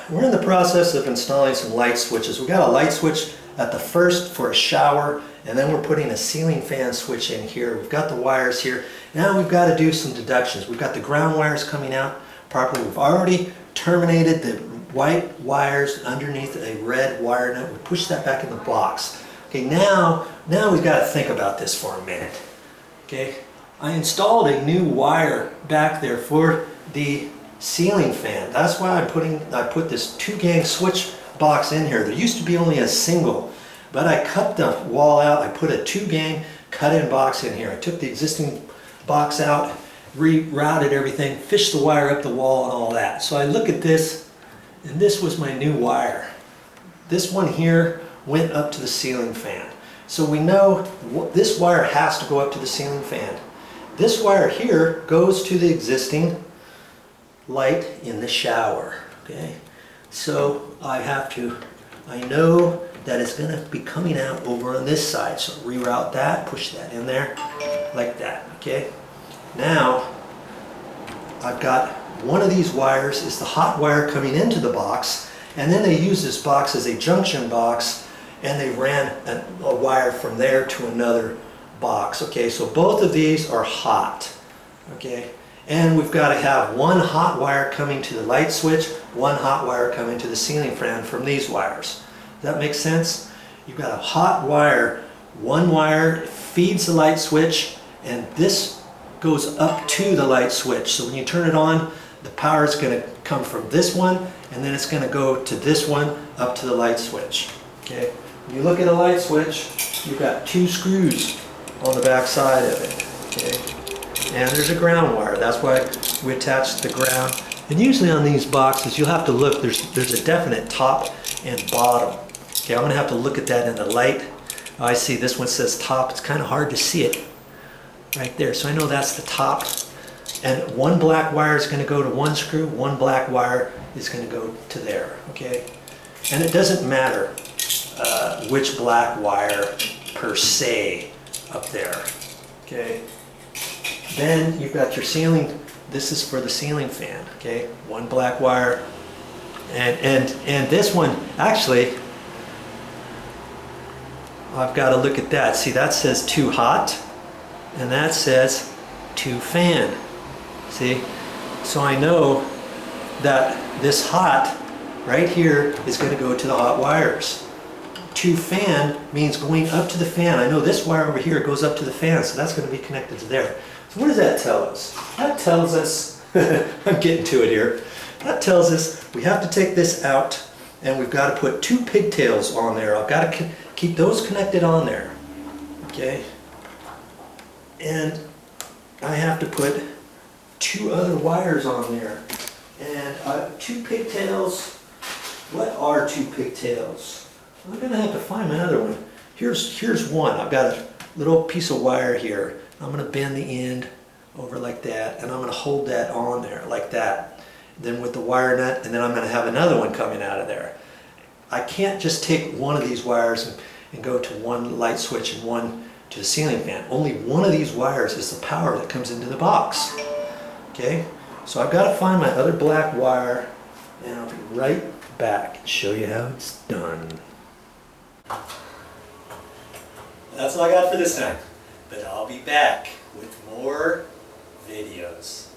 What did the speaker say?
we're in the process of installing some light switches. We've got a light switch at the first for a shower, and then we're putting a ceiling fan switch in here. We've got the wires here. Now we've got to do some deductions. We've got the ground wires coming out properly. We've already terminated the white wires underneath a red wire nut. We push that back in the box. Okay, now we've got to think about this for a minute. Okay, I installed a new wire back there for the ceiling fan. That's why I put this 2-gang switch box in here. There used to be only a single, but I cut the wall out. I put a 2-gang cut-in box in here. I took the existing box out, rerouted everything, fished the wire up the wall and all that. So I look at this, and this was my new wire. This one here went up to the ceiling fan. So we know this wire has to go up to the ceiling fan. This wire here goes to the existing light in the shower. Okay, so I know that it's going to be coming out over on this side. So reroute that, push that in there like that. Okay, now I've got one of these wires is the hot wire coming into the box, and then they use this box as a junction box, and they ran a wire from there to another box. Okay, so both of these are hot. Okay, and we've got to have one hot wire coming to the light switch, one hot wire coming to the ceiling fan from these wires. Does that make sense? You've got a hot wire, one wire feeds the light switch, and this goes up to the light switch. So when you turn it on, the power is going to come from this one, and then it's going to go to this one up to the light switch. Okay. When you look at a light switch, you've got 2 screws on the back side of it. Okay. And there's a ground wire. That's why we attach the ground. And usually on these boxes, you'll have to look. There's a definite top and bottom. Okay, I'm going to have to look at that in the light. I see this one says top. It's kind of hard to see it right there. So I know that's the top. And one black wire is going to go to one screw. One black wire is going to go to there. Okay, and it doesn't matter which black wire per se up there. Okay. Then you've got your ceiling. This is for the ceiling fan. Okay, one black wire, and this one actually, I've got to look at that. See, that says too hot, and that says too fan. See, so I know that this hot right here is going to go to the hot wires. To fan means going up to the fan. I know this wire over here goes up to the fan, so that's going to be connected to there. So what does that tell us? That tells us, I'm getting to it here, that tells us we have to take this out, and we've got to put 2 pigtails on there. I've got to keep those connected on there. Okay? And I have to put 2 other wires on there. And 2 pigtails, what are 2 pigtails? I'm going to have to find my other one. Here's one. I've got a little piece of wire here. I'm going to bend the end over like that, and I'm going to hold that on there like that. Then with the wire nut, and then I'm going to have another one coming out of there. I can't just take one of these wires and go to one light switch and one to the ceiling fan. Only one of these wires is the power that comes into the box. Okay, so I've got to find my other black wire, and I'll be right back and show you how it's done. That's all I got for this time, but I'll be back with more videos.